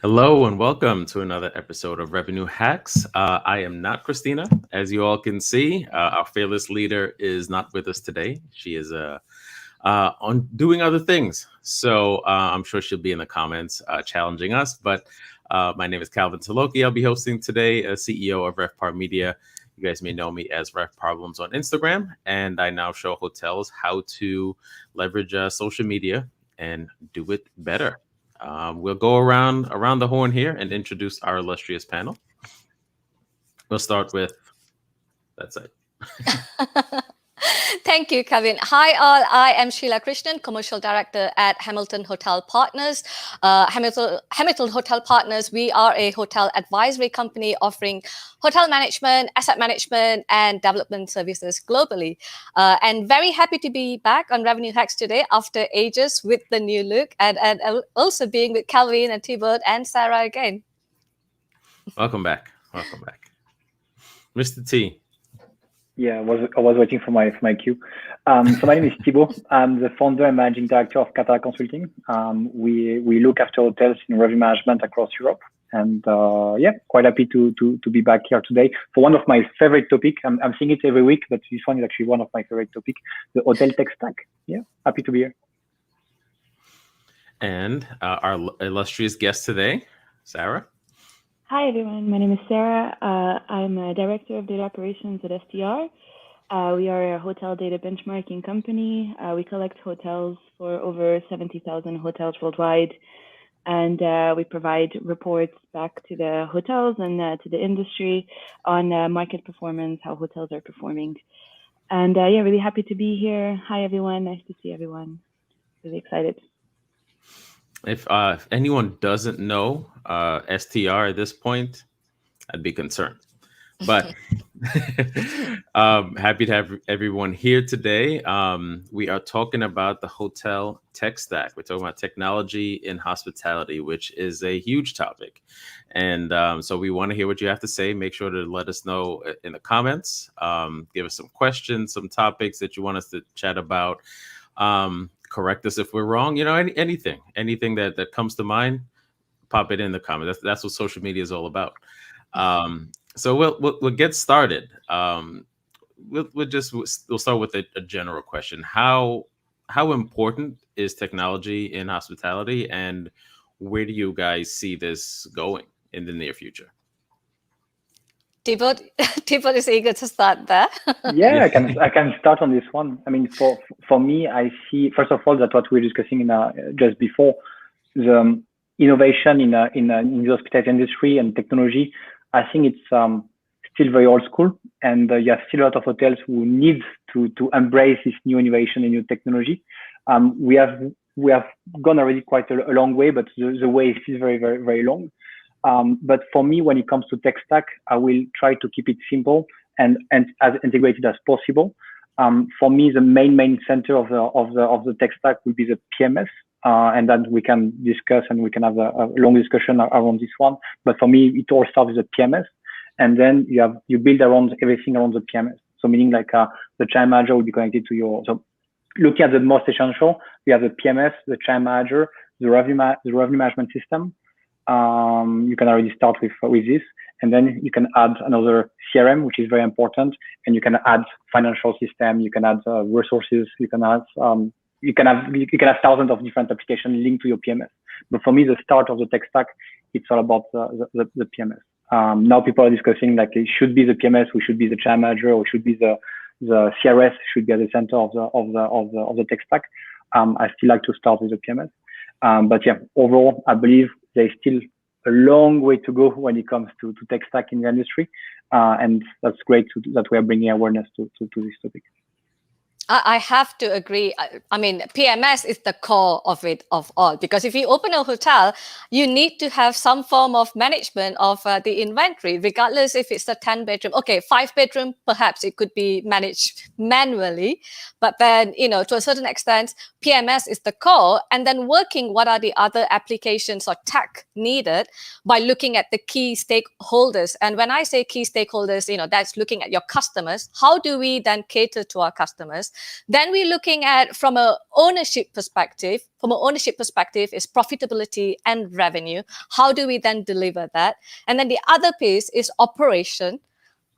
Hello and welcome to another episode of Revenue Hacks. I am not Khristina, as you all can see. Our fearless leader is not with us today. She is on doing other things, so I'm sure she'll be in the comments challenging us. But my name is Tilokee. I'll be hosting today, CEO of Revpar Media. You guys may know me as Ref Problems on Instagram, and I now show hotels how to leverage social media and do it better. We'll go around the horn here and introduce our illustrious panel. We'll start with that's it. Thank you, Kevin. Hi, all. I am Sheila Krishnan, Commercial Director at Hamilton Hotel Partners. Hamilton Hotel Partners, we are a hotel advisory company offering hotel management, asset management, and development services globally. And very happy to be back on Revenue Hacks today after ages with the new look and also being with Kevin and Thibault and Sara again. Welcome back. Mr. T. Yeah, I was waiting for my cue. So my name is Thibault. I'm the founder and managing director of Catala Consulting. We look after hotels in revenue management across Europe, and quite happy to be back here today for one of my favorite topics. I'm seeing it every week, but this one is actually one of my favorite topics: the hotel tech stack. Yeah, happy to be here. And our illustrious guest today, Sara. Hi, everyone. My name is Sara. I'm a Director of Data Operations at STR. We are a hotel data benchmarking company. We collect hotels for over 70,000 hotels worldwide. And we provide reports back to the hotels and to the industry on market performance, how hotels are performing. And really happy to be here. Hi, everyone. Nice to see everyone. Really excited. If anyone doesn't know STR at this point, I'd be concerned. But happy to have everyone here today. We are talking about the hotel tech stack. We're talking about technology in hospitality, which is a huge topic. And so we want to hear what you have to say. Make sure to let us know in the comments. Give us some questions, some topics that you want us to chat about. Correct us if we're wrong. You know, anything that comes to mind, pop it in the comments. That's what social media is all about. So we'll get started. We'll start with a general question. How important is technology in hospitality, and where do you guys see this going in the near future? Thibault is eager to start there. Yeah, I can start on this one. I mean, for me, I see, first of all, that what we were discussing just before, the innovation in the hospitality industry and technology. I think it's still very old school, and you have still a lot of hotels who need to embrace this new innovation and new technology. We have gone already quite a long way, but the way is still very, very, very long. But for me, when it comes to tech stack, I will try to keep it simple and as integrated as possible. For me, the main center of the tech stack will be the PMS, and then we can discuss and we can have a long discussion around this one. But for me, it all starts with the PMS, and then you build around everything around the PMS. So meaning like the channel manager will be connected to your. So looking at the most essential, we have the PMS, the channel manager, the revenue management system. You can already start with this, and then you can add another CRM, which is very important, and you can add financial system, you can add resources, you can have thousands of different applications linked to your PMS. But for me, the start of the tech stack, it's all about the PMS. Now people are discussing like it should be the PMS, we should be the channel manager, or should be the CRS should be at the center of the tech stack. I still like to start with the PMS. But yeah, overall, I believe there's still a long way to go when it comes to tech stack in the industry. And that's great that we are bringing awareness to this topic. I have to agree. I mean, PMS is the core of it of all, because if you open a hotel, you need to have some form of management of the inventory, regardless if it's a 10-bedroom. Okay, 5-bedroom, perhaps it could be managed manually. But then, to a certain extent, PMS is the core. And then working, what are the other applications or tech needed by looking at the key stakeholders. And when I say key stakeholders, that's looking at your customers. How do we then cater to our customers? Then we're looking at from an ownership perspective. From an ownership perspective is profitability and revenue. How do we then deliver that? And then the other piece is operation.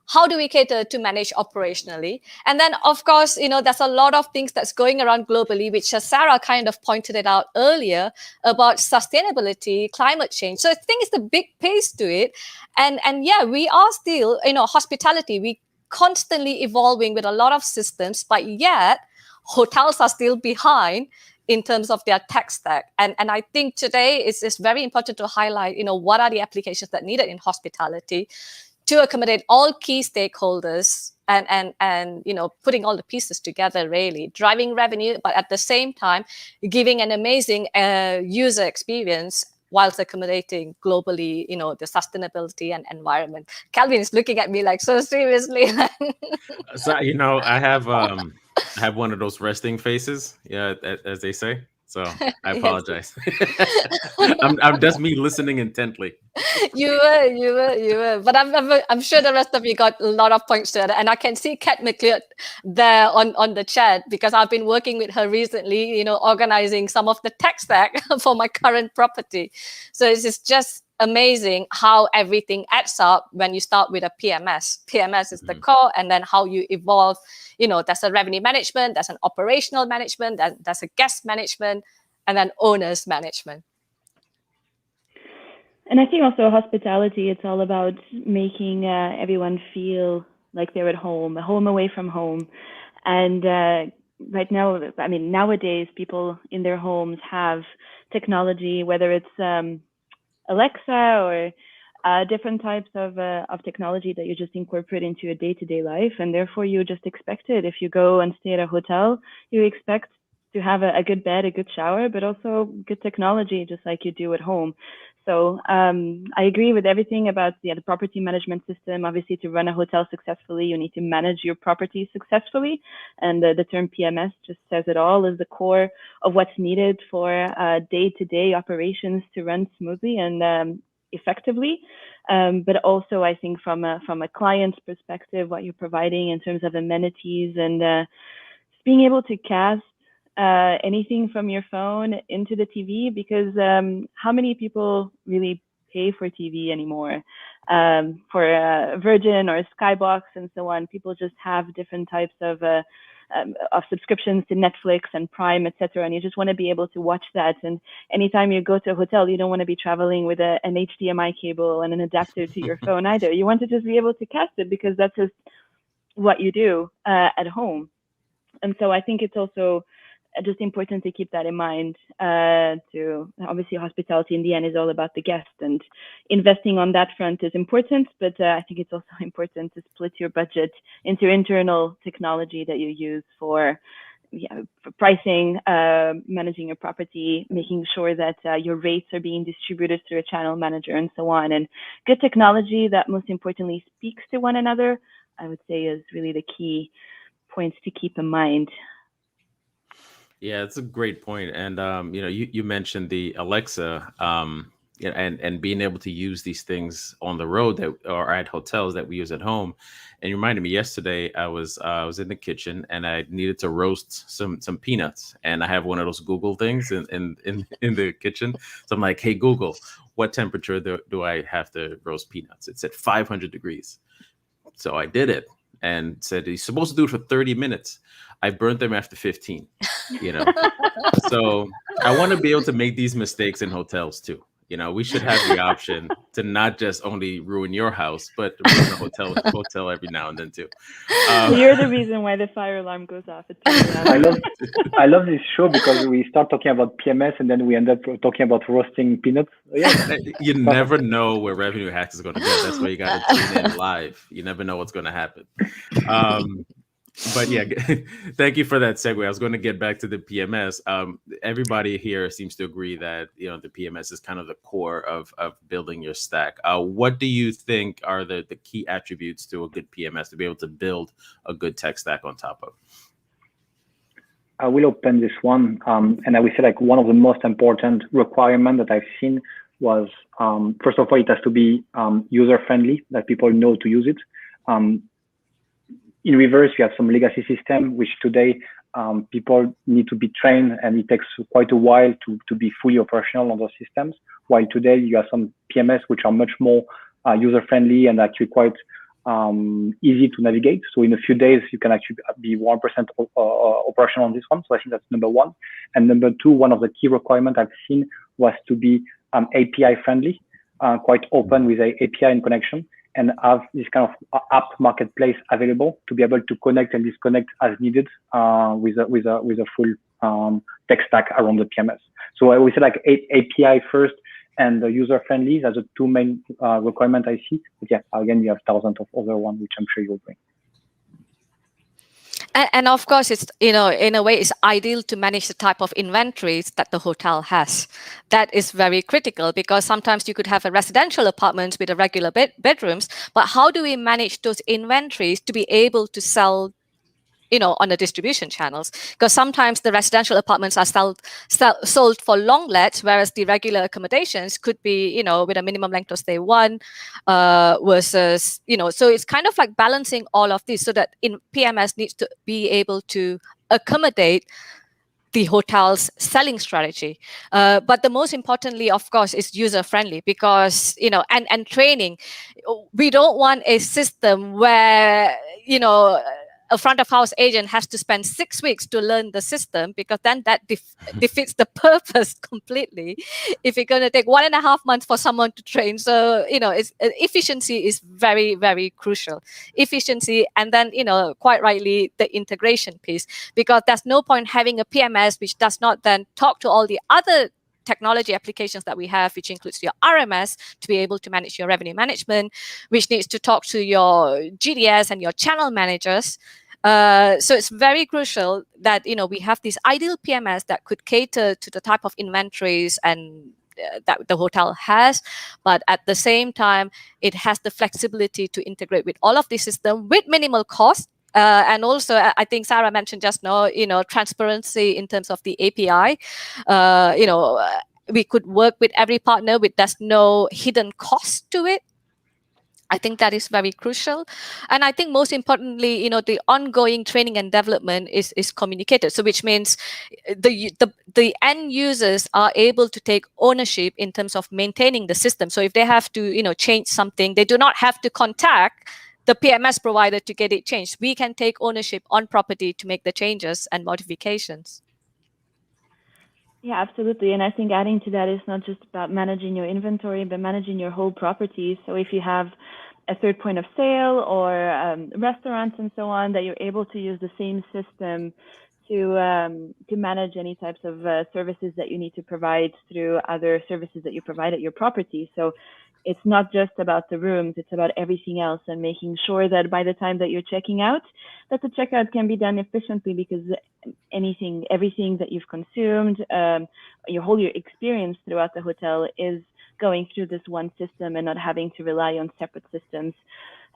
How do we cater to manage operationally? And then, of course, there's a lot of things that's going around globally, which Sara kind of pointed it out earlier about sustainability, climate change. So I think it's a big piece to it. And yeah, we are still, hospitality, we constantly evolving with a lot of systems, but yet hotels are still behind in terms of their tech stack. And I think today it's very important to highlight, what are the applications that needed in hospitality to accommodate all key stakeholders and putting all the pieces together, really driving revenue, but at the same time giving an amazing user experience whilst accommodating globally, the sustainability and environment. Calvin is looking at me like so seriously. So I have one of those resting faces, yeah, as they say. So I apologize. I'm just me listening intently. You were. But I'm sure the rest of you got a lot of points to it. And I can see Kat McLeod there on the chat because I've been working with her recently, organizing some of the tech stack for my current property. So it's just amazing how everything adds up when you start with a PMS. PMS is the core, and then how you evolve. There's a revenue management, there's an operational management, there's a guest management, and then owners management. And I think also hospitality, it's all about making everyone feel like they're at home, a home away from home. And right now, nowadays, people in their homes have technology, whether it's Alexa or different types of technology that you just incorporate into your day-to-day life. And therefore, you just expect it. If you go and stay at a hotel, you expect to have a good bed, a good shower, but also good technology, just like you do at home. So I agree with everything about the property management system. Obviously, to run a hotel successfully, you need to manage your property successfully. And the term PMS just says it all, is the core of what's needed for day-to-day operations to run smoothly and effectively. But also, I think from a client's perspective, what you're providing in terms of amenities and being able to cast anything from your phone into the TV, because how many people really pay for TV anymore? For Virgin or Skybox and so on, people just have different types of subscriptions to Netflix and Prime, etc. And you just want to be able to watch that. And anytime you go to a hotel, you don't want to be traveling with an HDMI cable and an adapter to your phone either. You want to just be able to cast it because that's just what you do at home. And so I think it's also just important to keep that in mind. To obviously, hospitality in the end is all about the guest, and investing on that front is important. But I think it's also important to split your budget into internal technology that you use for pricing, managing your property, making sure that your rates are being distributed through a channel manager, and so on. And good technology that most importantly speaks to one another, I would say, is really the key points to keep in mind. Yeah, it's a great point. And you mentioned the Alexa, and being able to use these things on the road that or at hotels that we use at home. And you reminded me yesterday, I was in the kitchen and I needed to roast some peanuts, and I have one of those Google things in the kitchen. So I'm like, hey Google, what temperature do I have to roast peanuts? It said 500 degrees. So I did it and said he's supposed to do it for 30 minutes. I burnt them after 15, So I want to be able to make these mistakes in hotels too. We should have the option to not just only ruin your house, but ruin a hotel every now and then too. You're the reason why the fire alarm goes off. I love this show because we start talking about PMS and then we end up talking about roasting peanuts. Yeah. You never know where Revenue Hacks is going to go. That's why you got to tune in live. You never know what's going to happen. But yeah, thank you for that segue. I was going to get back to the PMS. Everybody here seems to agree that the PMS is kind of the core of building your stack. What do you think are the key attributes to a good PMS to be able to build a good tech stack on top of? I will open this one, and I will say one of the most important requirements that I've seen was first of all, it has to be user friendly, that people know to use it. In reverse, you have some legacy system, which today people need to be trained, and it takes quite a while to be fully operational on those systems. While today you have some PMS which are much more user-friendly and actually quite easy to navigate. So in a few days, you can actually be 1% operational on this one. So I think that's number one. And number two, one of the key requirements I've seen was to be API friendly, quite open with a API and connection, and have this kind of app marketplace available to be able to connect and disconnect as needed with a full tech stack around the PMS. So I would say like API first and the user friendly as the two main requirements I see. But yeah, again, you have thousands of other ones, which I'm sure you'll bring. And of course, it's, in a way, it's ideal to manage the type of inventories that the hotel has. That is very critical, because sometimes you could have a residential apartment with a regular bedrooms, but how do we manage those inventories to be able to sell, on the distribution channels? Because sometimes the residential apartments are sold for long lets, whereas the regular accommodations could be, with a minimum length of stay 1 versus, so it's kind of like balancing all of this, so that in PMS needs to be able to accommodate the hotel's selling strategy. But the most importantly, of course, is user-friendly, because, and training. We don't want a system where, a front of house agent has to spend 6 weeks to learn the system, because then that defeats the purpose completely. If you're going to take 1.5 months for someone to train, so efficiency is very, very crucial. Efficiency, and then quite rightly the integration piece, because there's no point having a PMS which does not then talk to all the other technology applications that we have, which includes your RMS to be able to manage your revenue management, which needs to talk to your GDS and your channel managers. So it's very crucial that we have this ideal PMS that could cater to the type of inventories and that the hotel has, but at the same time it has the flexibility to integrate with all of the system with minimal cost. And also, I think Sara mentioned just now, transparency in terms of the API. We could work with every partner with there's no hidden cost to it. I think that is very crucial. And I think most importantly, the ongoing training and development is communicated. So which means the end users are able to take ownership in terms of maintaining the system. So if they have to, change something, they do not have to contact the PMS provider to get it changed. We can take ownership on property to make the changes and modifications. Yeah, absolutely. And I think adding to that is not just about managing your inventory, but managing your whole property. So if you have a third point of sale or restaurants and so on, that you're able to use the same system to manage any types of services that you need to provide through other services that you provide at your property. So it's not just about the rooms, it's about everything else, and making sure that by the time that you're checking out, that the checkout can be done efficiently, because everything that you've consumed, your experience throughout the hotel is going through this one system and not having to rely on separate systems.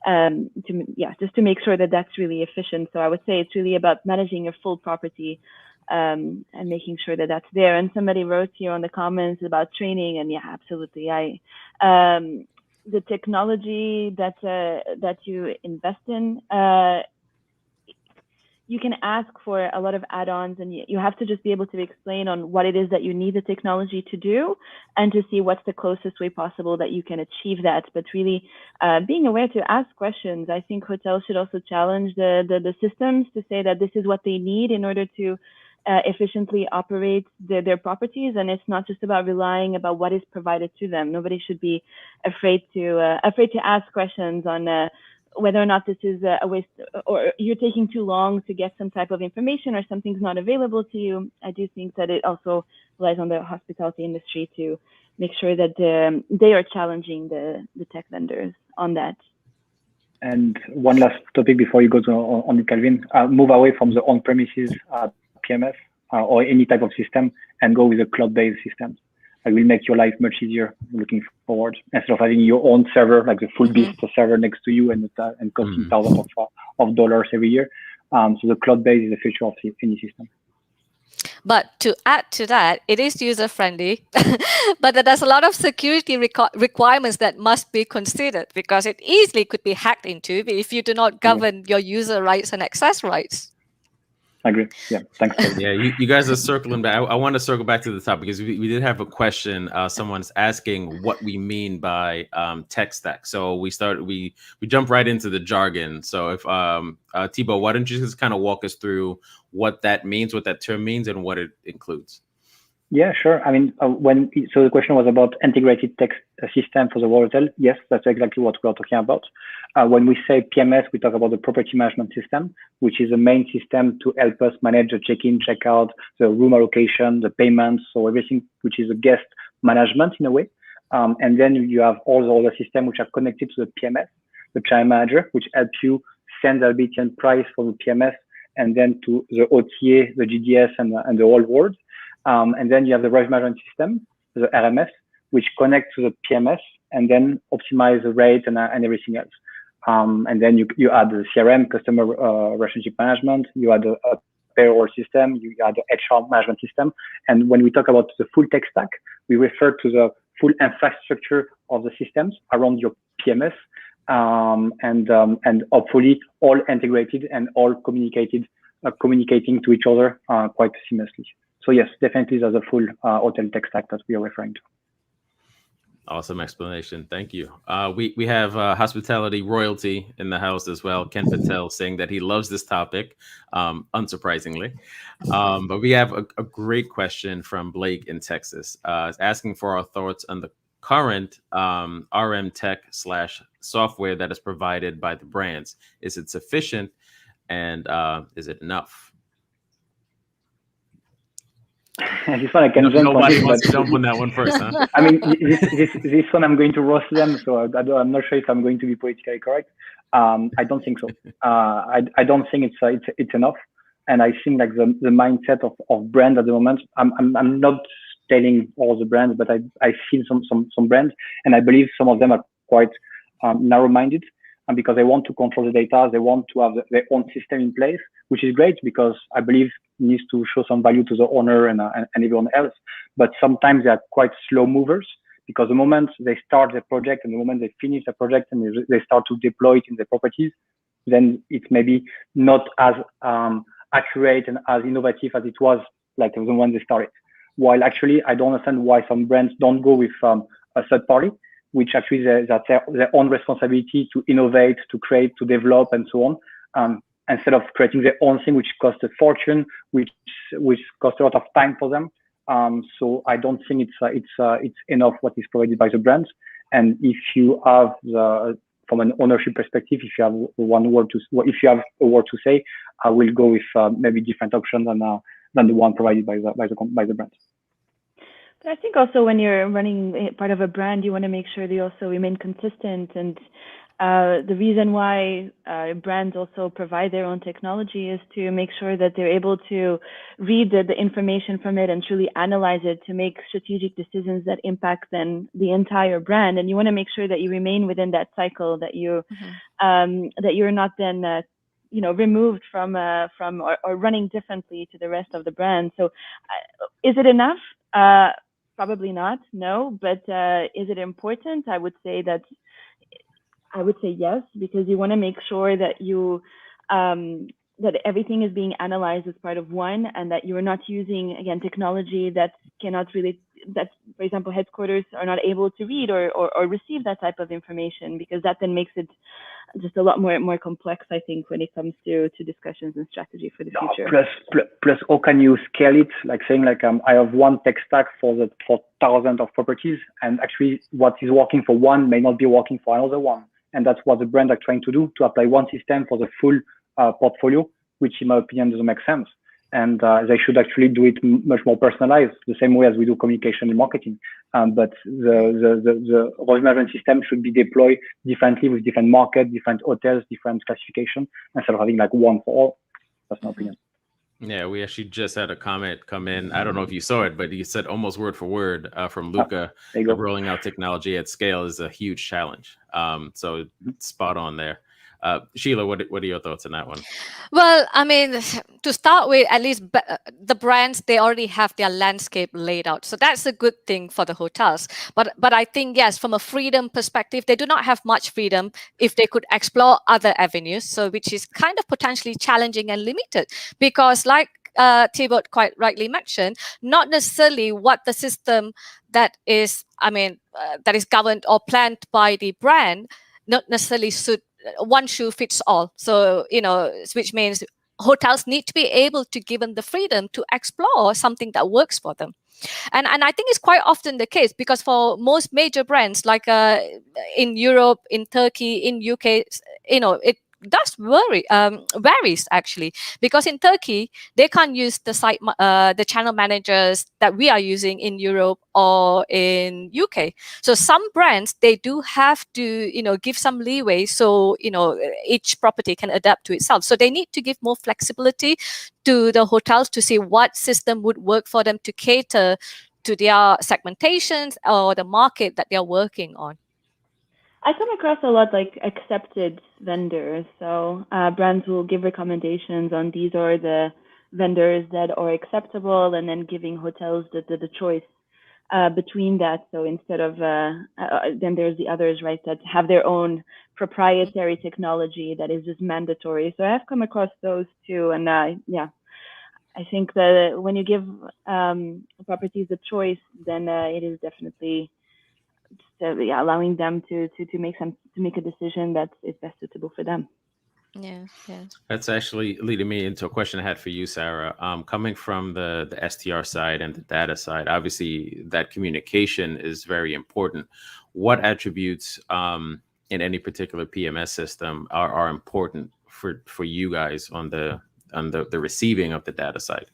Just to make sure that that's really efficient. So I would say it's really about managing your full property and making sure that that's there. And somebody wrote here on the comments about training, and yeah, absolutely. The technology that you invest in, you can ask for a lot of add-ons, and you have to just be able to explain on what it is that you need the technology to do, and to see what's the closest way possible that you can achieve that. But really being aware to ask questions. I think hotels should also challenge the systems to say that this is what they need in order to efficiently operate their properties, and it's not just about relying about what is provided to them. Nobody should be afraid to ask questions on whether or not this is a waste, or you're taking too long to get some type of information, or something's not available to you. I do think that it also relies on the hospitality industry to make sure that they are challenging the tech vendors on that. And one last topic before you go on Calvin, move away from the on-premises PMS or any type of system, and go with a cloud-based system. It will make your life much easier looking forward, instead of having your own server, like the full beast server next to you and costing thousands of dollars every year. So the cloud-based is the future of any system. But to add to that, it is user-friendly, but there's a lot of security requirements that must be considered, because it easily could be hacked into if you do not govern your user rights and access rights. I agree. Yeah, thanks. Yeah, you guys are circling back. I want to circle back to the top because we did have a question. Someone's asking what we mean by tech stack. So we jump right into the jargon. So if Thibault, why don't you just kind of walk us through what that means, what that term means, and what it includes? Yeah, sure. I mean, so the question was about integrated tech system for the hotel. Yes, that's exactly what we are talking about. When we say PMS, we talk about the property management system, which is the main system to help us manage the check-in, check-out, the room allocation, the payments, so everything which is a guest management in a way. And then you have all the other systems which are connected to the PMS, the channel manager, which helps you send the ability and price for the PMS, and then to the OTA, the GDS, and the whole world. And then you have the revenue management system, the RMS, which connects to the PMS and then optimize the rate and everything else. And then you add the CRM, customer relationship management, you add a payroll system, you add the HR management system. And when we talk about the full tech stack, we refer to the full infrastructure of the systems around your PMS, and hopefully all integrated and all communicating to each other quite seamlessly. So yes, definitely there's a full hotel tech stack that we are referring to. Awesome explanation. Thank you. We have hospitality royalty in the house as well. Ken Patel saying that he loves this topic, unsurprisingly. But we have a great question from Blake in Texas, asking for our thoughts on the current RM tech / software that is provided by the brands. Is it sufficient, and is it enough? This one I can jump Nobody on. wants to jump on that one first, huh? I mean, this one I'm going to roast them, so I'm not sure if I'm going to be politically correct. I don't think so. I don't think it's enough, and I think like the mindset of brand at the moment. I'm not telling all the brands, but I see some brands, and I believe some of them are quite narrow-minded, and because they want to control the data, they want to have their own system in place, which is great because I believe it needs to show some value to the owner and everyone else. But sometimes they are quite slow movers because the moment they start the project and the moment they finish the project and they start to deploy it in the properties, then it's maybe not as accurate and as innovative as it was like the one they started. While actually, I don't understand why some brands don't go with a third party, which actually that's their own responsibility to innovate, to create, to develop, and so on, instead of creating their own thing, which costs a fortune, which costs a lot of time for them. So I don't think it's enough what is provided by the brands. And if you have from an ownership perspective, if you have a word to say, I will go with maybe different options than the one provided by the brands. But I think also when you're running part of a brand, you want to make sure they also remain consistent. And the reason why brands also provide their own technology is to make sure that they're able to read the information from it and truly analyze it to make strategic decisions that impact then the entire brand. And you want to make sure that you remain within that cycle, that you that you're not then removed from or running differently to the rest of the brand. So is it enough? Probably not, no. But is it important? I would say yes, because you want to make sure that you that everything is being analyzed as part of one, and that you're not using again technology that for example headquarters are not able to read or receive that type of information, because that then makes it just a lot more complex, I think, when it comes to discussions and strategy for the future. Plus, how can you scale it? Like saying I have one tech stack for thousands of properties, and actually what is working for one may not be working for another one. And that's what the brands are trying to do, to apply one system for the full portfolio, which in my opinion doesn't make sense. And they should actually do it much more personalized, the same way as we do communication and marketing. But the revenue management system should be deployed differently with different markets, different hotels, different classification, instead of having like one for all. That's my opinion. Yeah, we actually just had a comment come in. I don't know if you saw it, but he said almost word for word from Luca. Rolling out technology at scale is a huge challenge. So spot on there. Sheila, what are your thoughts on that one? Well, I mean, to start with, at least the brands, they already have their landscape laid out. So that's a good thing for the hotels. But I think, yes, from a freedom perspective, they do not have much freedom if they could explore other avenues. So which is kind of potentially challenging and limited because like Thibault quite rightly mentioned, not necessarily what the system that is, that is governed or planned by the brand, not necessarily suit one shoe fits all. So, which means hotels need to be able to give them the freedom to explore something that works for them. And I think it's quite often the case because for most major brands like in Europe, in Turkey, in UK, it does varies actually, because in Turkey they can't use the channel managers that we are using in Europe or in UK. So some brands, they do have to give some leeway so each property can adapt to itself. So they need to give more flexibility to the hotels to see what system would work for them to cater to their segmentations or the market that they're working on. I come across a lot like accepted vendors. So brands will give recommendations on these are the vendors that are acceptable, and then giving hotels the choice between that. So instead of then there's the others, right, that have their own proprietary technology that is just mandatory. So I have come across those too, and yeah, I think that when you give properties a choice, then it is definitely allowing them to make a decision that is best suitable for them. Yeah. That's actually leading me into a question I had for you, Sara. Coming from the STR side and the data side, obviously that communication is very important. What attributes in any particular PMS system are important for you guys on the receiving of the data side?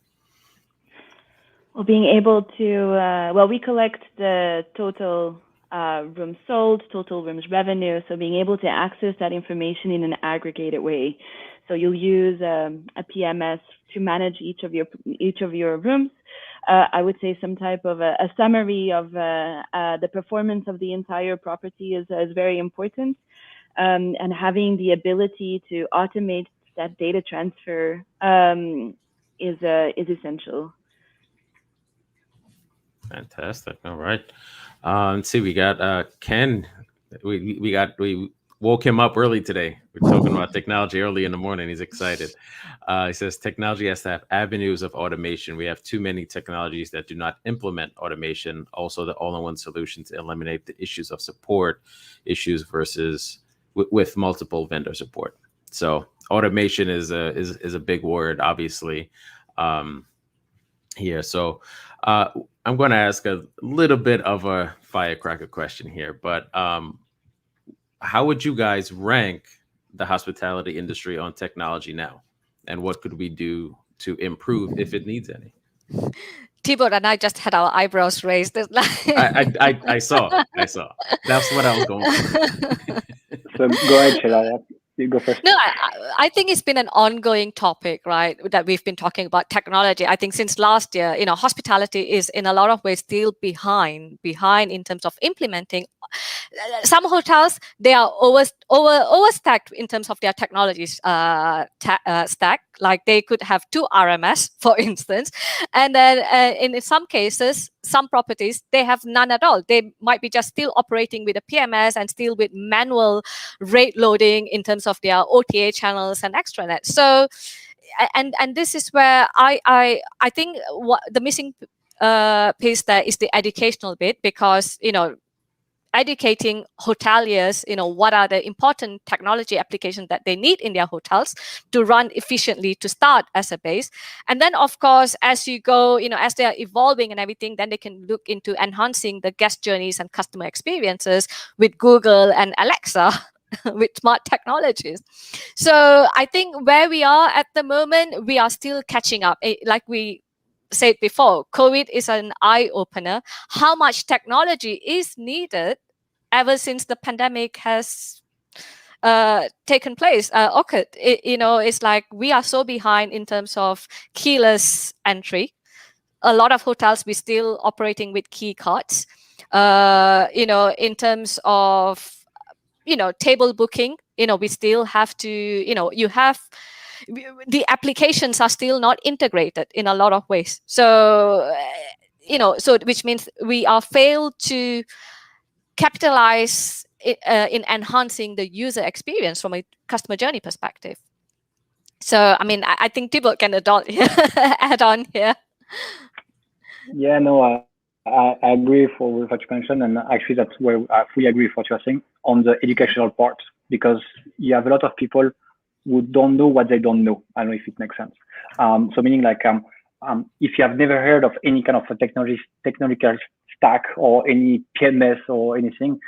Well, being able to we collect the total rooms sold, total rooms revenue. So being able to access that information in an aggregated way. So you'll use a PMS to manage each of your rooms. I would say some type of a summary of the performance of the entire property is very important, and having the ability to automate that data transfer is essential. Fantastic. All right. Let's see. We got Ken. We woke him up early today. We're talking about technology early in the morning. He's excited. He says technology has to have avenues of automation. We have too many technologies that do not implement automation. Also, the all-in-one solution to eliminate the issues of support issues versus with multiple vendor support. So automation is a big word, obviously. Here. So I'm going to ask a little bit of a firecracker question here, but how would you guys rank the hospitality industry on technology now? And what could we do to improve if it needs any? Thibault and I just had our eyebrows raised. I saw. That's what I was going for. So go ahead, Sheila. You go first. No, I think it's been an ongoing topic, right? That we've been talking about technology. I think since last year, hospitality is in a lot of ways still behind in terms of implementing. Some hotels, they are overstacked in terms of their technologies stack. Like they could have 2 RMS, for instance, and then in some cases, some properties, they have none at all. They might be just still operating with a PMS and still with manual rate loading in terms of their OTA channels and extranet. So, and this is where I think what the missing piece there is the educational bit, because educating hoteliers, what are the important technology applications that they need in their hotels to run efficiently to start as a base. And then, of course, as you go, as they are evolving and everything, then they can look into enhancing the guest journeys and customer experiences with Google and Alexa with smart technologies. So I think where we are at the moment, we are still catching up. Like we said before, COVID is an eye-opener. How much technology is needed ever since the pandemic has taken place, occurred. It's like we are so behind in terms of keyless entry. A lot of hotels, we're still operating with key cards. In terms of table booking, we still have to, the applications are still not integrated in a lot of ways. So, so which means we are failed to capitalize in enhancing the user experience from a customer journey perspective. So, I mean, I think Thibault can add on here. Yeah, no, I agree with what you mentioned, and actually that's where I fully agree with what you're saying on the educational part, because you have a lot of people who don't know what they don't know. I don't know if it makes sense. So meaning like if you have never heard of any kind of a technological stack or any PMS or anything,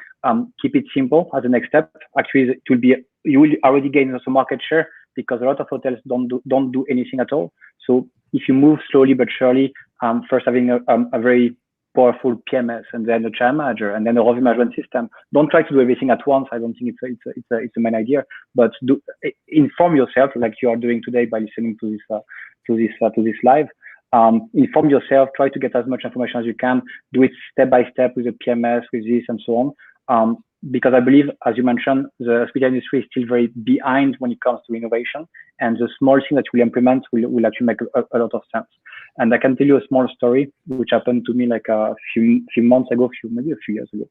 keep it simple as the next step. Actually, it will be, you will already gain some market share because a lot of hotels don't do anything at all. So if you move slowly but surely, first having a very powerful PMS and then a channel manager and then a revenue management system. Don't try to do everything at once. I don't think it's a main idea, but inform yourself like you are doing today by listening to this live. Inform yourself, try to get as much information as you can, do it step by step with the PMS, with this and so on. Because I believe, as you mentioned, the hospitality industry is still very behind when it comes to innovation, and the small thing that we implement will actually make a lot of sense. And I can tell you a small story which happened to me like a few months ago, maybe a few years ago,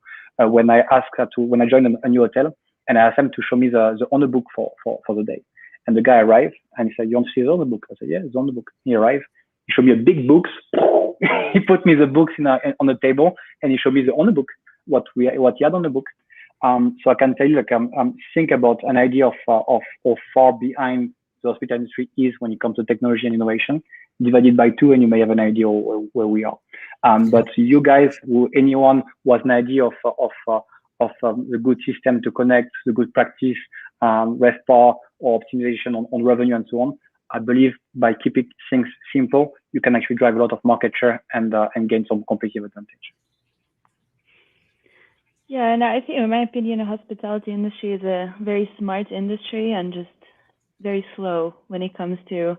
when I joined a new hotel, and I asked them to show me the owner book for the day. And the guy arrived and he said, "You want to see the owner book?" I said, "Yeah, it's on the book." He arrived, he showed me a big books. He put me the books on the table, and he showed me the owner book, what he had on the book. So I can tell you, like, think about an idea of how far behind the hospital industry is when it comes to technology and innovation. Divide it by 2, and you may have an idea where we are. But you guys, anyone who has an idea of the good system to connect, the good practice, Revpar or optimization on revenue and so on, I believe by keeping things simple, you can actually drive a lot of market share and gain some competitive advantage. Yeah, and I think, in my opinion, the hospitality industry is a very smart industry and just very slow when it comes to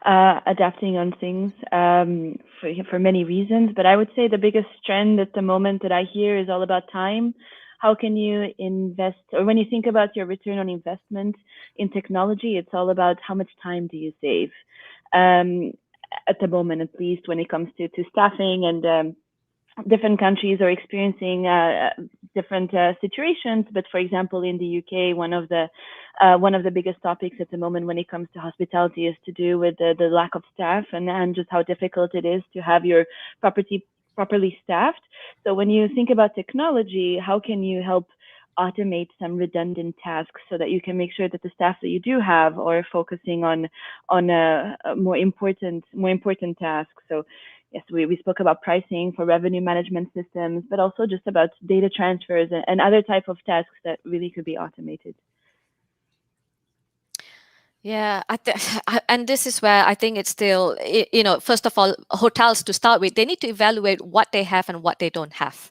adapting on things for many reasons. But I would say the biggest trend at the moment that I hear is all about time. How can you invest, or when you think about your return on investment in technology, it's all about how much time do you save at the moment, at least when it comes to staffing, and different countries are experiencing different situations. But for example, in the UK, one of the biggest topics at the moment when it comes to hospitality is to do with the lack of staff and just how difficult it is to have your property properly staffed. So when you think about technology, how can you help automate some redundant tasks so that you can make sure that the staff that you do have are focusing on more important tasks? So yes, we spoke about pricing for revenue management systems, but also just about data transfers and other type of tasks that really could be automated. Yeah, and this is where I think it's still, first of all, hotels to start with, they need to evaluate what they have and what they don't have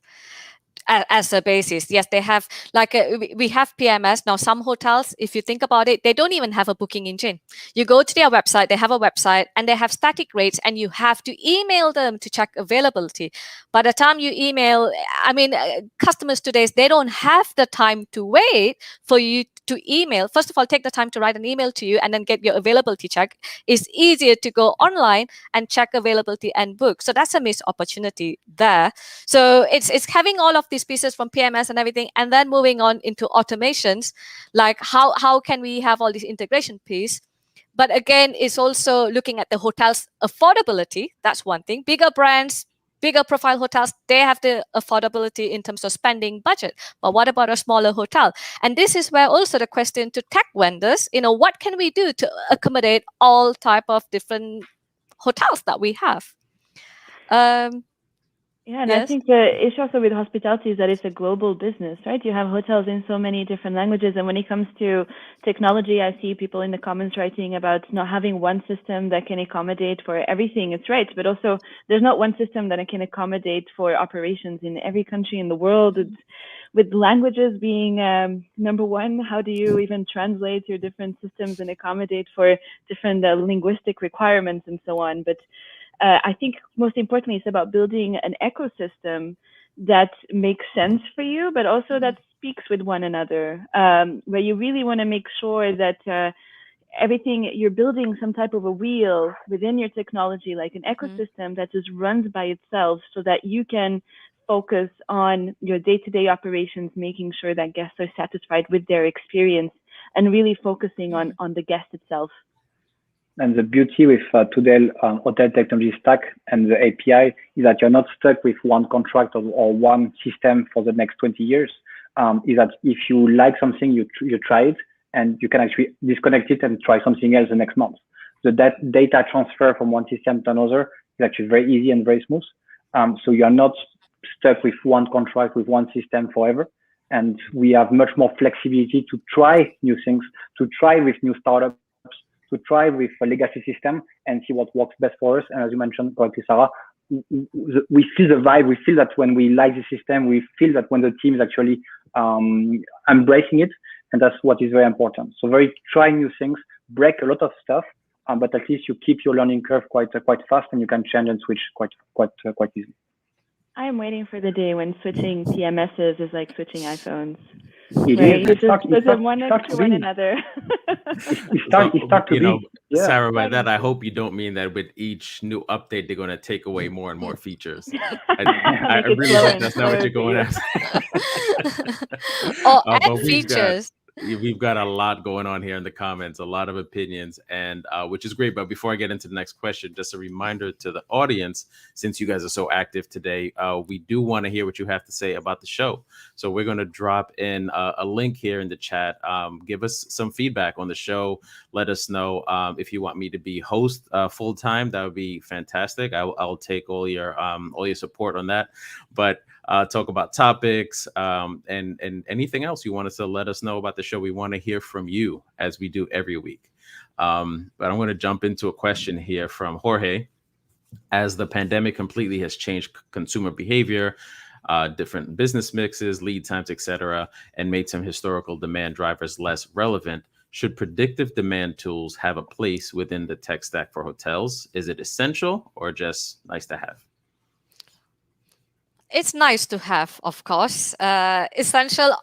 as a basis. Yes, they have, like we have PMS. Now, some hotels, if you think about it, they don't even have a booking engine. You go to their website, they have a website and they have static rates, and you have to email them to check availability. By the time you email, I mean, customers today, they don't have the time to wait for you to email. First of all, take the time to write an email to you and then get your availability check. It's easier to go online and check availability and book. So that's a missed opportunity there. So it's having all of these pieces from PMS and everything, and then moving on into automations, like how can we have all this integration piece? But again, it's also looking at the hotel's affordability. That's one thing. Bigger brands, bigger profile hotels, they have the affordability in terms of spending budget. But what about a smaller hotel? And this is where also the question to tech vendors, what can we do to accommodate all type of different hotels that we have? Yeah, and yes. I think the issue also with hospitality is that it's a global business, right? You have hotels in so many different languages. And when it comes to technology, I see people in the comments writing about not having one system that can accommodate for everything. It's right. But also, there's not one system that can accommodate for operations in every country in the world. With languages being number one, how do you even translate your different systems and accommodate for different linguistic requirements and so on? But I think most importantly, it's about building an ecosystem that makes sense for you, but also that's speaks with one another, where you really want to make sure that everything, you're building some type of a wheel within your technology, like an ecosystem that just runs by itself, so that you can focus on your day-to-day operations, making sure that guests are satisfied with their experience, and really focusing on the guest itself. And the beauty with today's hotel technology stack and the API is that you're not stuck with one contract or one system for the next 20 years. Is that if you like something, you try it, and you can actually disconnect it and try something else the next month. So that data transfer from one system to another is actually very easy and very smooth. So you're not stuck with one contract, with one system forever. And we have much more flexibility to try new things, to try with new startups, to try with a legacy system and see what works best for us. And as you mentioned correctly, Sara, we feel the vibe. We feel that when we like the system, we feel that when the team is actually embracing it. And that's what is very important. So try new things, break a lot of stuff, but at least you keep your learning curve quite fast, and you can change and switch quite easily. I am waiting for the day when switching PMSs is like switching iPhones. It right? is. You just put them one next to one another. It start to be. Yeah. Sarah, by that, I hope you don't mean that with each new update, they're going to take away more and more features. I really hope that's not what you're going after. And features. We've got a lot going on here in the comments, a lot of opinions, and which is great. But before I get into the next question, just a reminder to the audience, since you guys are so active today, we do want to hear what you have to say about the show. So we're going to drop in a link here in the chat. Give us some feedback on the show. Let us know if you want me to be host full time. That would be fantastic. I'll take all your support on that. But talk about topics and anything else you want us to let us know about the show. We want to hear from you, as we do every week. But I'm going to jump into a question here from Jorge. As the pandemic completely has changed consumer behavior, different business mixes, lead times, etc., and made some historical demand drivers less relevant, should predictive demand tools have a place within the tech stack for hotels? Is it essential or just nice to have? It's nice to have, of course. Essential,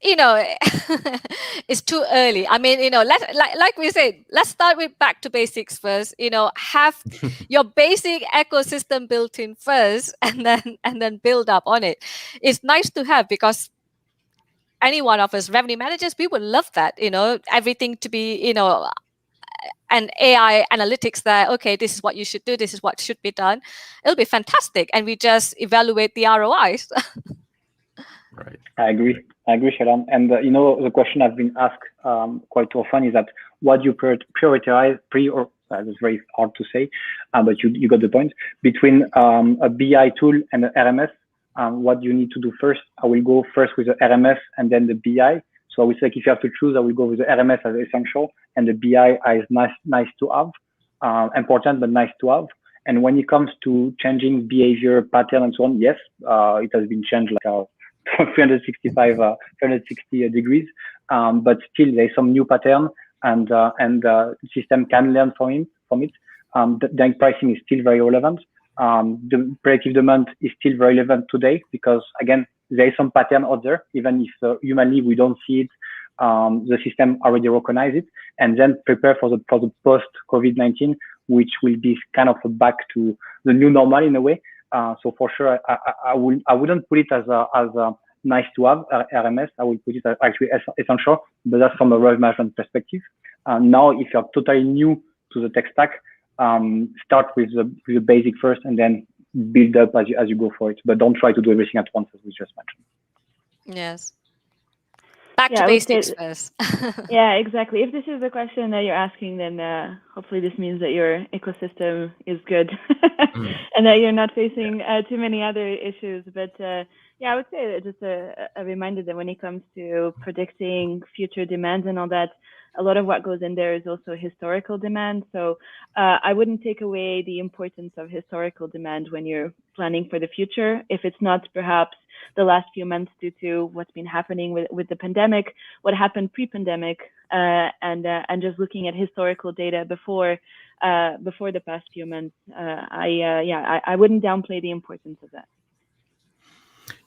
it's too early. I mean, like we said, let's start with back to basics first. Have your basic ecosystem built in first, and then build up on it. It's nice to have, because any one of us revenue managers, we would love that. Everything to be, and AI analytics that, okay, this is what you should do, this is what should be done. It'll be fantastic. And we just evaluate the ROIs. Right. I agree, Sheila. And the question I've been asked quite often is that what you prioritize that's very hard to say, but you got the point. Between a BI tool and an RMS, what you need to do first? I will go first with the RMS and then the BI. So I would say, if you have to choose, I will go with the RMS as essential, and the BI is nice to have, important but nice to have. And when it comes to changing behavior pattern and so on, yes, it has been changed like 360 degrees, but still there's some new pattern, and the system can learn from it. The pricing is still very relevant. The predictive demand is still very relevant today, because again, there is some pattern out there, even if humanly we don't see it. The system already recognize it, and then prepare for the post COVID-19, which will be kind of back to the new normal in a way. So for sure, I wouldn't put it as a nice to have RMS. I would put it as actually essential, but that's from a revenue management perspective. Now, if you're totally new to the tech stack, start with the basic first, and then build up as you go for it. But don't try to do everything at once, as we just mentioned. Yes. Back to basics first. Yeah, exactly. If this is the question that you're asking, then hopefully this means that your ecosystem is good and that you're not facing too many other issues. But I would say that just a reminder that when it comes to predicting future demands and all that, a lot of what goes in there is also historical demand. So I wouldn't take away the importance of historical demand when you're planning for the future. If it's not perhaps the last few months due to what's been happening with the pandemic, what happened pre-pandemic, and just looking at historical data before the past few months, I wouldn't downplay the importance of that.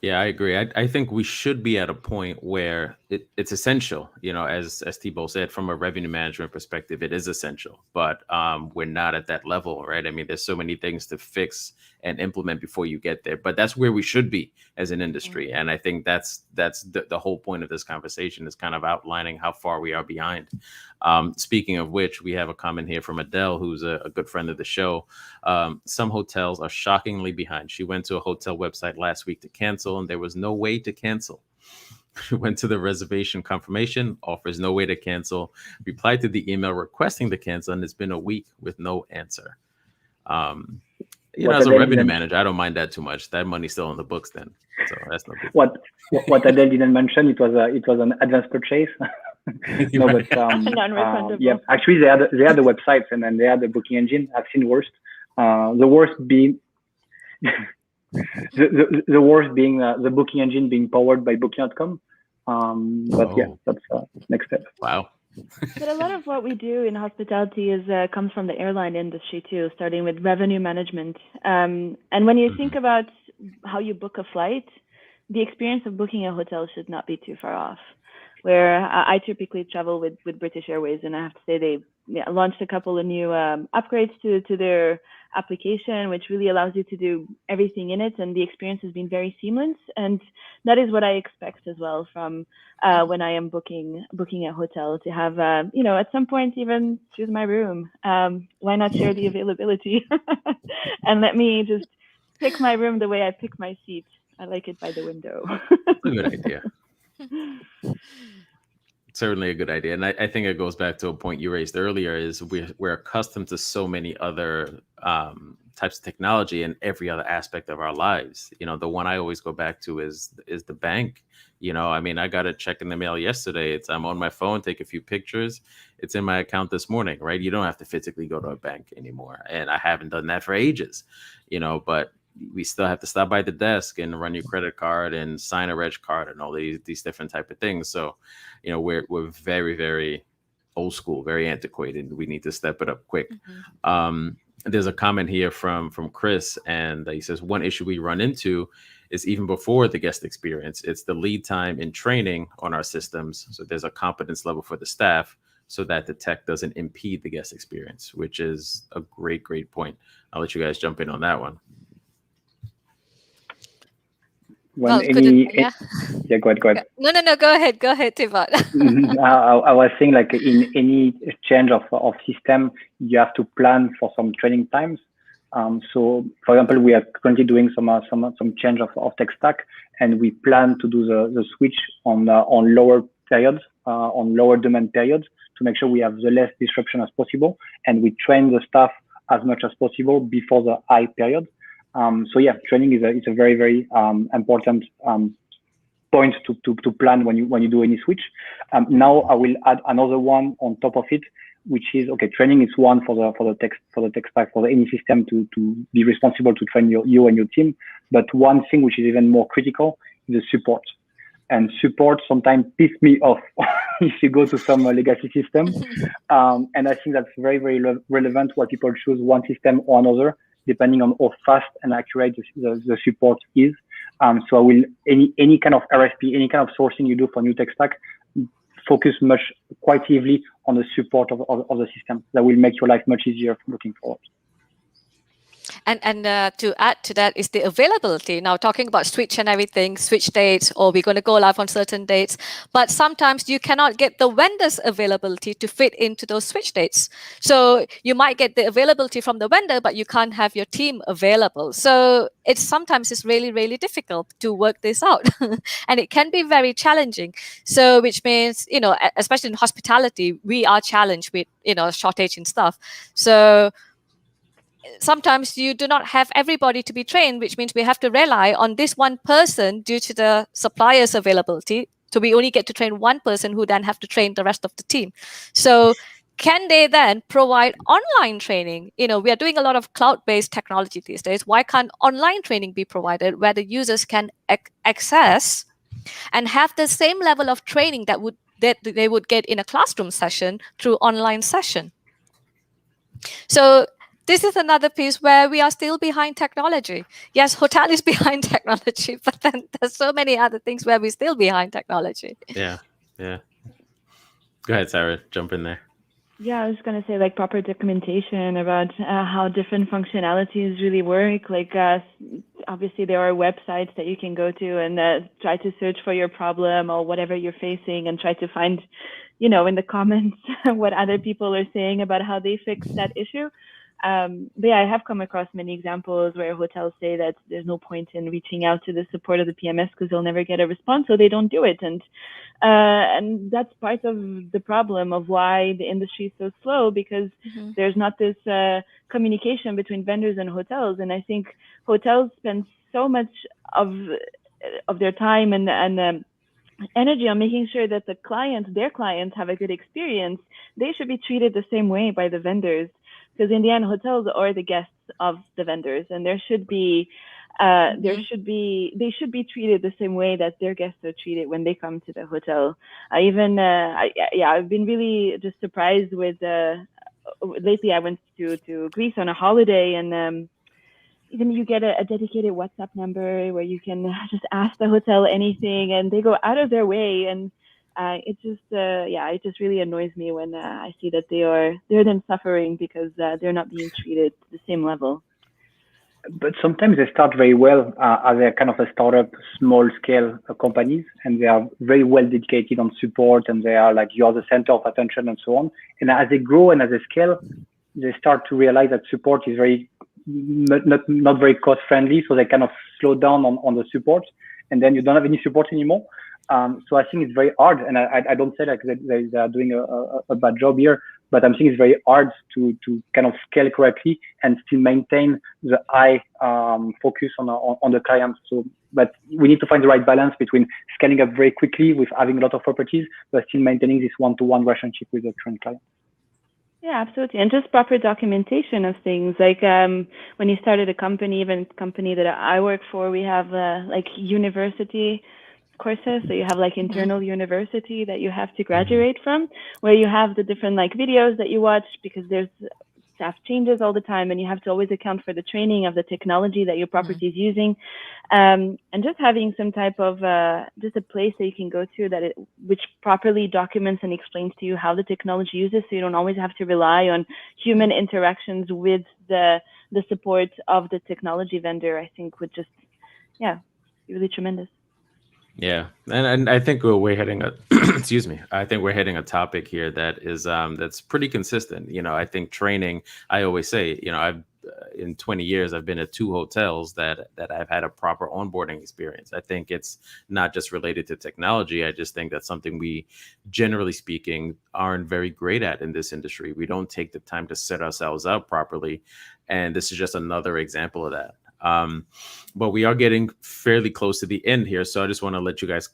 Yeah, I agree. I think we should be at a point where it's essential, as Thibault said, from a revenue management perspective, it is essential, but we're not at that level, right? I mean, there's so many things to fix and implement before you get there, but that's where we should be as an industry. And I think that's the whole point of this conversation, is kind of outlining how far we are behind. Speaking of which, we have a comment here from Adele, who's a good friend of the show. Some hotels are shockingly behind. She went to a hotel website last week to cancel, and there was no way to cancel. She went to the reservation confirmation, offers no way to cancel, replied to the email requesting to cancel, and it's been a week with no answer. As a revenue manager, I don't mind that too much. That money's still in the books then, so that's no good. What Adele didn't mention, it was an advanced purchase. No, but yeah, actually they had the websites, and then they had the booking engine. I've seen worst. The worst being the worst being the booking engine being powered by Booking.com. But yeah, that's next step. Wow. But a lot of what we do in hospitality comes from the airline industry too, starting with revenue management. And when you think about how you book a flight, the experience of booking a hotel should not be too far off. Where I typically travel with British Airways, and I have to say they launched a couple of new upgrades to their application, which really allows you to do everything in it, and the experience has been very seamless. And that is what I expect as well from when I am booking a hotel, to have at some point even choose my room. Why not share the availability and let me just pick my room the way I pick my seat? I like it by the window. That's a good idea. Certainly a good idea, and I think it goes back to a point you raised earlier, is we're accustomed to so many other types of technology in every other aspect of our lives. The one I always go back to is the bank. I mean, I got a check in the mail yesterday. I'm on my phone, take a few pictures, it's in my account this morning, right? You don't have to physically go to a bank anymore, and I haven't done that for ages. But we still have to stop by the desk and run your credit card and sign a reg card and all these different type of things. So, we're very, very old school, very antiquated. We need to step it up quick. Mm-hmm. There's a comment here from Chris, and he says, one issue we run into is even before the guest experience, it's the lead time in training on our systems. So there's a competence level for the staff so that the tech doesn't impede the guest experience, which is a great, great point. I'll let you guys jump in on that one. Go ahead. No, go ahead, Thibault. I was saying, like, in any change of system, you have to plan for some training times. So, for example, we are currently doing some change of tech stack, and we plan to do the switch on lower periods, on lower demand periods, to make sure we have the less disruption as possible, and we train the staff as much as possible before the high period. So yeah, training is a very, very important point to plan when you do any switch. Now I will add another one on top of it, which is, okay, training is one for the tech stack, for any system to be responsible to train you and your team. But one thing which is even more critical is the support. And support sometimes pisses me off if you go to some legacy system. And I think that's very, very relevant why people choose one system or another, depending on how fast and accurate the support is. So I will, any kind of RFP, any kind of sourcing you do for new tech stack, focus quite heavily on the support of the system. That will make your life much easier looking forward. And to add to that is the availability. Now, talking about switch and everything, switch dates, or we're going to go live on certain dates. But sometimes you cannot get the vendor's availability to fit into those switch dates. So you might get the availability from the vendor, but you can't have your team available. So sometimes it's really, really difficult to work this out. And it can be very challenging. So which means, especially in hospitality, we are challenged with, shortage in stuff. So sometimes you do not have everybody to be trained, which means we have to rely on this one person due to the supplier's availability. So we only get to train one person who then have to train the rest of the team. So can they then provide online training? We are doing a lot of cloud-based technology these days. Why can't online training be provided where the users can access and have the same level of training that they would get in a classroom session through online session? So this is another piece where we are still behind technology. Yes, hotel is behind technology, but then there's so many other things where we're still behind technology. Yeah. Go ahead, Sarah. Jump in there. Yeah, I was going to say like proper documentation about how different functionalities really work. Like obviously there are websites that you can go to and try to search for your problem or whatever you're facing and try to find, in the comments what other people are saying about how they fixed that issue. But yeah, I have come across many examples where hotels say that there's no point in reaching out to the support of the PMS because they'll never get a response, so they don't do it. And that's part of the problem of why the industry is so slow, because there's not this communication between vendors and hotels. And I think hotels spend so much of their time and energy on making sure that their clients have a good experience. They should be treated the same way by the vendors, because in the end, hotels are the guests of the vendors, and they should be treated the same way that their guests are treated when they come to the hotel. I've been really just surprised with lately I went to Greece on a holiday, and even you get a dedicated WhatsApp number where you can just ask the hotel anything, and they go out of their way. And it just really annoys me when I see that they're then suffering because they're not being treated to the same level. But sometimes they start very well as a kind of a startup, small scale companies, and they are very well dedicated on support, and they are like, you are the center of attention and so on. And as they grow and as they scale, they start to realize that support is very not very cost friendly, so they kind of slow down on the support, and then you don't have any support anymore. So I think it's very hard, and I don't say like they are doing a bad job here, but I'm saying it's very hard to kind of scale correctly and still maintain the high focus on the clients. So, but we need to find the right balance between scaling up very quickly with having a lot of properties, but still maintaining this one-to-one relationship with the current client. Yeah, absolutely. And just proper documentation of things. Like when you started a company, even company that I work for, we have like university courses. So you have like internal university that you have to graduate from, where you have the different like videos that you watch, because there's staff changes all the time, and you have to always account for the training of the technology that your property is using. And just having some type of just a place that you can go to which properly documents and explains to you how the technology uses, so you don't always have to rely on human interactions with the support of the technology vendor, I think would just be really tremendous. Yeah, and I think we're hitting a excuse me. I think we're hitting a topic here that is that's pretty consistent. I think training. I always say, I've in 20 years I've been at 2 hotels that I've had a proper onboarding experience. I think it's not just related to technology. I just think that's something we, generally speaking, aren't very great at in this industry. We don't take the time to set ourselves up properly, and this is just another example of that. But we are getting fairly close to the end here, so I just want to let you guys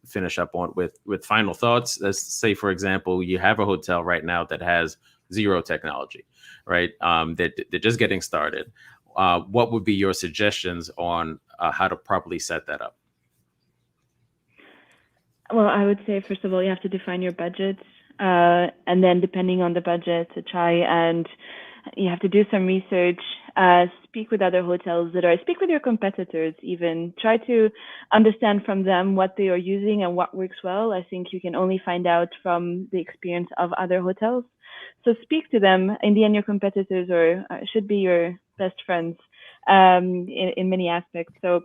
finish up with final thoughts. Let's say, for example, you have a hotel right now that has zero technology, right? That they're just getting started. What would be your suggestions on how to properly set that up? Well, I would say, first of all, you have to define your budget, and then depending on the budget, to try and you have to do some research, speak with other hotels speak with your competitors, even try to understand from them what they are using and what works well. I think you can only find out from the experience of other hotels. So speak to them. In the end, your competitors should be your best friends in many aspects. So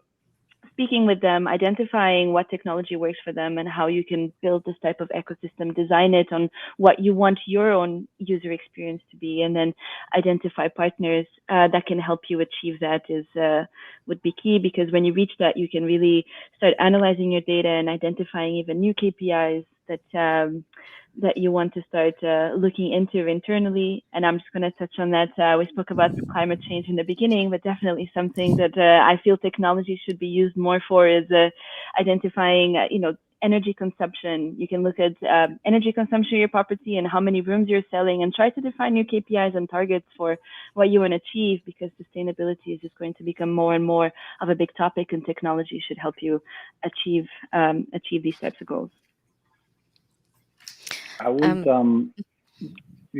speaking with them, identifying what technology works for them and how you can build this type of ecosystem, design it on what you want your own user experience to be, and then identify partners that can help you achieve that would be key, because when you reach that, you can really start analyzing your data and identifying even new KPIs that you want to start looking into internally. And I'm just going to touch on that. We spoke about climate change in the beginning, but definitely something that I feel technology should be used more for is identifying, energy consumption. You can look at energy consumption of your property and how many rooms you're selling, and try to define your KPIs and targets for what you want to achieve, because sustainability is just going to become more and more of a big topic, and technology should help you achieve these types of goals. I would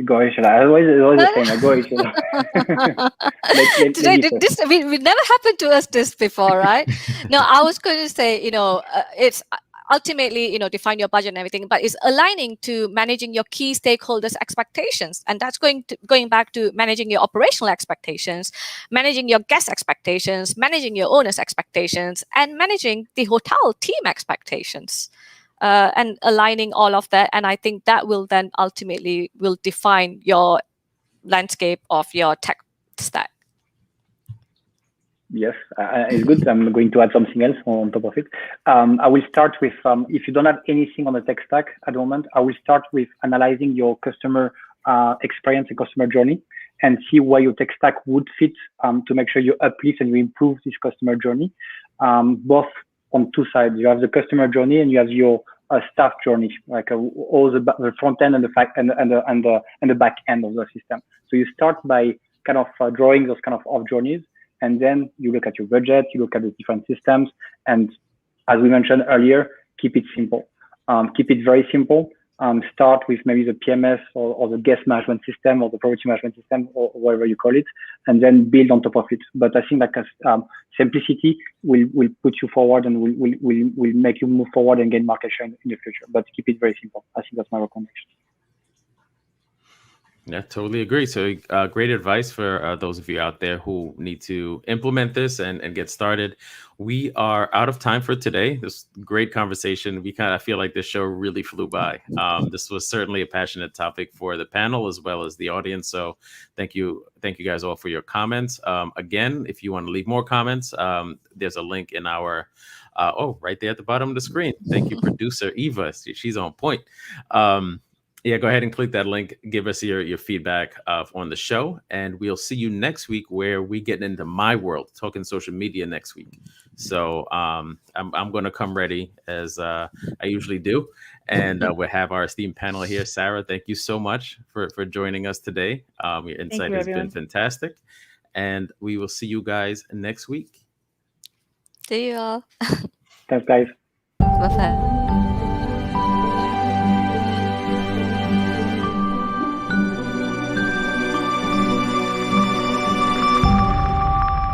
Go ahead, Sheila. It's always the same. Go ahead, Sheila. Today, we never happened to us this before, right? No, I was going to say, it's ultimately, define your budget and everything, but it's aligning to managing your key stakeholders' expectations, and that's going back to managing your operational expectations, managing your guest expectations, managing your owners' expectations, and managing the hotel team expectations. And aligning all of that, and I think that will then ultimately will define your landscape of your tech stack. Yes, it's good. I'm going to add something else on top of it. I will start with, if you don't have anything on the tech stack at the moment, I will start with analyzing your customer experience and customer journey and see where your tech stack would fit to make sure you uplift and you improve this customer journey. Both on two sides, you have the customer journey and you have your staff journey, like all the front end and the back and the back end of the system. So you start by kind of drawing those kind of journeys. And then you look at your budget, you look at the different systems. And as we mentioned earlier, keep it simple. Keep it very simple. Start with maybe the PMS or the guest management system or the property management system or whatever you call it, and then build on top of it. But I think simplicity will put you forward and will make you move forward and gain market share in the future. But keep it very simple. I think that's my recommendation. Yeah, totally agree. So great advice for those of you out there who need to implement this and get started. We are out of time for today. This great conversation. I feel like this show really flew by. This was certainly a passionate topic for the panel as well as the audience. So thank you guys all for your comments. Again, if you want to leave more comments, there's a link in our right there at the bottom of the screen. Thank you, producer Eva. She's on point. Yeah, go ahead and click that link. Give us your feedback on the show, and we'll see you next week where we get into my world, talking social media next week. So I'm going to come ready as I usually do, and we'll have our esteemed panel here. Sara, thank you so much for joining us today. Your insight has been fantastic, and we will see you guys next week. See you all. Thanks, guys. Bye-bye.